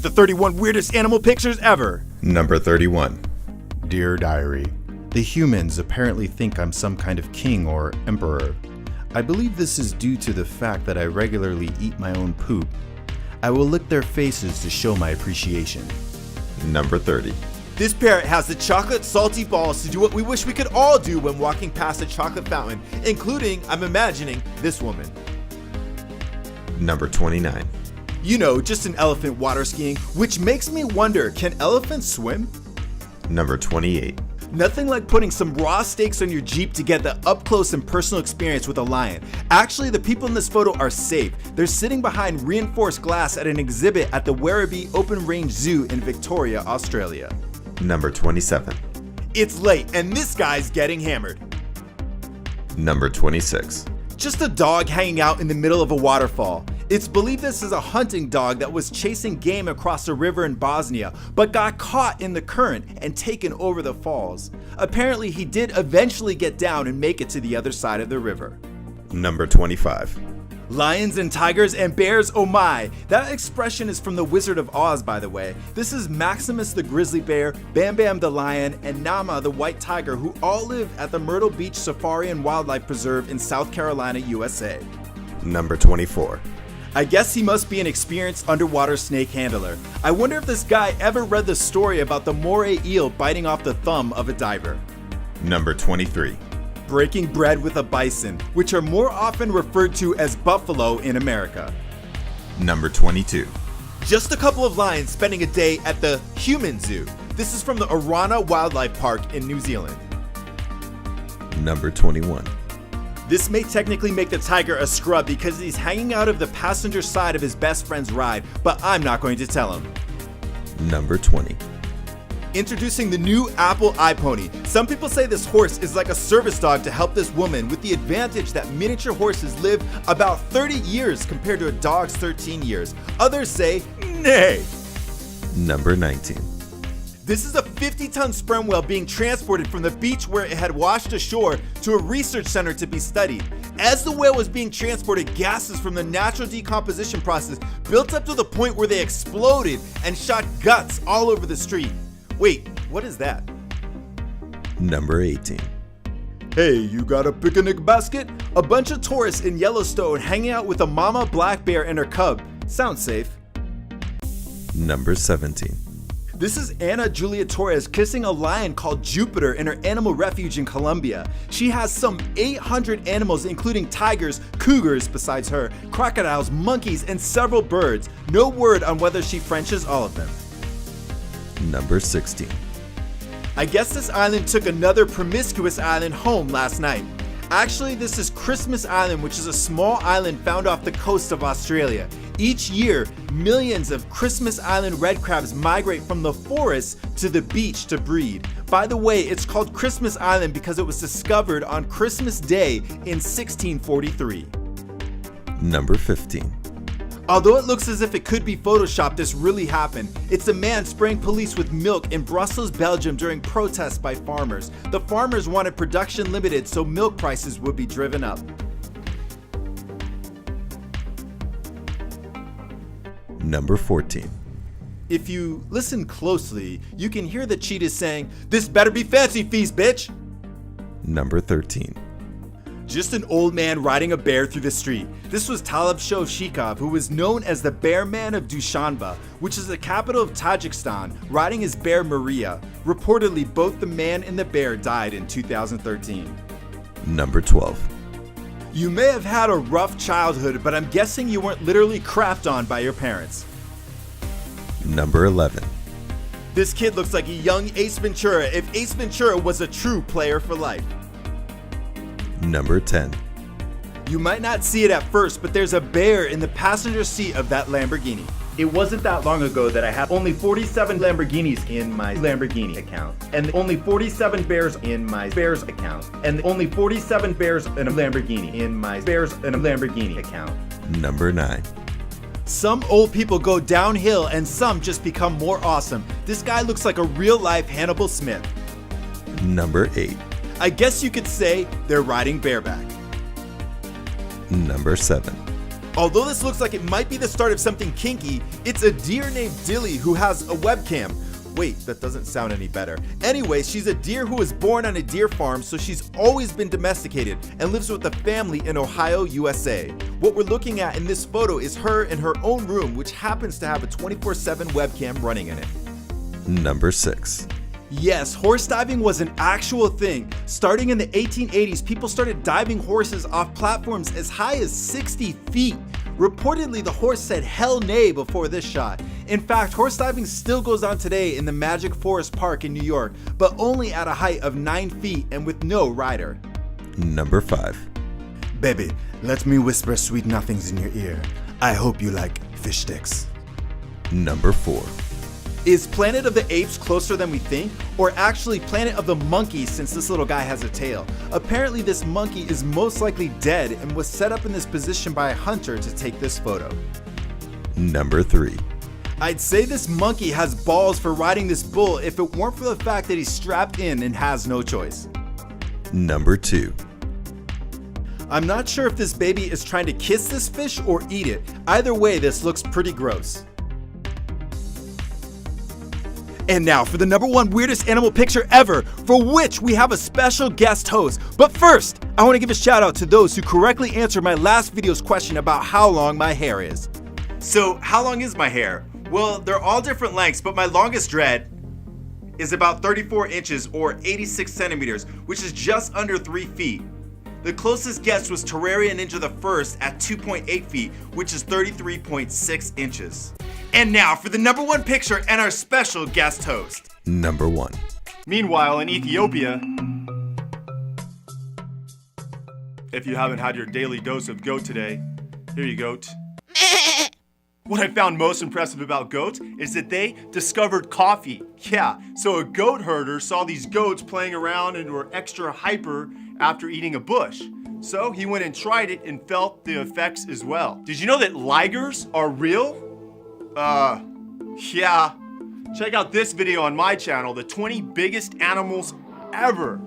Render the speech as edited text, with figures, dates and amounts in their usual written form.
the 31 weirdest animal pictures ever. Number 31. Dear Diary, the humans apparently think I'm some kind of king or emperor. I believe this is due to the fact that I regularly eat my own poop. I will lick their faces to show my appreciation. Number 30. This parrot has the chocolate salty balls to do what we wish we could all do when walking past a chocolate fountain, including, I'm imagining, this woman. Number 29. You know, just an elephant water skiing, which makes me wonder, can elephants swim? Number 28. Nothing like putting some raw steaks on your Jeep to get the up-close and personal experience with a lion. Actually, the people in this photo are safe. They're sitting behind reinforced glass at an exhibit at the Werribee Open Range Zoo in Victoria, Australia. Number 27. It's late, and this guy's getting hammered. Number 26. Just a dog hanging out in the middle of a waterfall. It's believed this is a hunting dog that was chasing game across a river in Bosnia, but got caught in the current and taken over the falls. Apparently, he did eventually get down and make it to the other side of the river. Number 25. Lions and tigers and bears, oh my! That expression is from The Wizard of Oz, by the way. This is Maximus the grizzly bear, Bam Bam the lion, and Nama the white tiger, who all live at the Myrtle Beach Safari and Wildlife Preserve in South Carolina, USA. Number 24. I guess he must be an experienced underwater snake handler. I wonder if this guy ever read the story about the moray eel biting off the thumb of a diver. Number 23. Breaking bread with a bison, which are more often referred to as buffalo in America. Number 22. Just a couple of lions spending a day at the Human Zoo. This is from the Arana Wildlife Park in New Zealand. Number 21. This may technically make the tiger a scrub because he's hanging out of the passenger side of his best friend's ride, but I'm not going to tell him. Number 20. Introducing the new Apple iPony. Some people say this horse is like a service dog to help this woman, with the advantage that miniature horses live about 30 years compared to a dog's 13 years. Others say, nay. Number 19. This is a 50-ton sperm whale being transported from the beach where it had washed ashore to a research center to be studied. As the whale was being transported, gases from the natural decomposition process built up to the point where they exploded and shot guts all over the street. Wait, what is that? Number 18. Hey, you got a picnic basket? A bunch of tourists in Yellowstone hanging out with a mama black bear and her cub. Sounds safe. Number 17. This is Ana Julia Torres kissing a lion called Jupiter in her animal refuge in Colombia. She has some 800 animals, including tigers, cougars besides her, crocodiles, monkeys, and several birds. No word on whether she Frenches all of them. Number 16. I guess this island took another promiscuous island home last night. Actually, this is Christmas Island, which is a small island found off the coast of Australia. Each year, millions of Christmas Island red crabs migrate from the forest to the beach to breed. By the way, it's called Christmas Island because it was discovered on Christmas Day in 1643. Number 15. Although it looks as if it could be photoshopped, this really happened. It's a man spraying police with milk in Brussels, Belgium during protests by farmers. The farmers wanted production limited so milk prices would be driven up. Number 14. If you listen closely, you can hear the cheetahs saying, "This better be fancy feast, bitch!" Number 13. Just an old man riding a bear through the street. This was Talib Shov, who was known as the Bear Man of Dushanbe, which is the capital of Tajikistan, riding his bear Maria. Reportedly, both the man and the bear died in 2013. Number 12. You may have had a rough childhood, but I'm guessing you weren't literally crapped on by your parents. Number 11. This kid looks like a young Ace Ventura if Ace Ventura was a true player for life. Number 10. You might not see it at first, but there's a bear in the passenger seat of that Lamborghini. It wasn't that long ago that I had only 47 Lamborghinis in my Lamborghini account, and only 47 bears in my Bears account, and only 47 bears in a Lamborghini in my Bears in a Lamborghini account. Number 9. Some old people go downhill and some just become more awesome. This guy looks like a real-life Hannibal Smith. Number 8. I guess you could say they're riding bareback. Number 7. Although this looks like it might be the start of something kinky, it's a deer named Dilly who has a webcam. Wait, that doesn't sound any better. Anyway, she's a deer who was born on a deer farm, so she's always been domesticated and lives with a family in Ohio, USA. What we're looking at in this photo is her in her own room, which happens to have a 24/7 webcam running in it. Number 6. Yes, horse diving was an actual thing. Starting in the 1880s, people started diving horses off platforms as high as 60 feet. Reportedly, the horse said hell nay before this shot. In fact, horse diving still goes on today in the Magic Forest Park in New York, but only at a height of 9 feet and with no rider. Number 5. Baby, let me whisper sweet nothings in your ear. I hope you like fish sticks. Number 4. Is Planet of the Apes closer than we think? Or actually Planet of the Monkeys, since this little guy has a tail? Apparently this monkey is most likely dead and was set up in this position by a hunter to take this photo. Number 3. I'd say this monkey has balls for riding this bull if it weren't for the fact that he's strapped in and has no choice. Number 2. I'm not sure if this baby is trying to kiss this fish or eat it. Either way, this looks pretty gross. And now for the number 1 weirdest animal picture ever, for which we have a special guest host. But first, I want to give a shout out to those who correctly answered my last video's question about how long my hair is. So, how long is my hair? Well, they're all different lengths, but my longest dread is about 34 inches or 86 centimeters, which is just under 3 feet. The closest guess was Terraria Ninja the First at 2.8 feet, which is 33.6 inches. And now for the number 1 picture and our special guest host. Number 1. Meanwhile, in Ethiopia, if you haven't had your daily dose of goat today, here you goat. What I found most impressive about goats is that they discovered coffee. Yeah, so a goat herder saw these goats playing around and were extra hyper after eating a bush. So he went and tried it and felt the effects as well. Did you know that ligers are real? Yeah. Check out this video on my channel, the 20 biggest animals ever.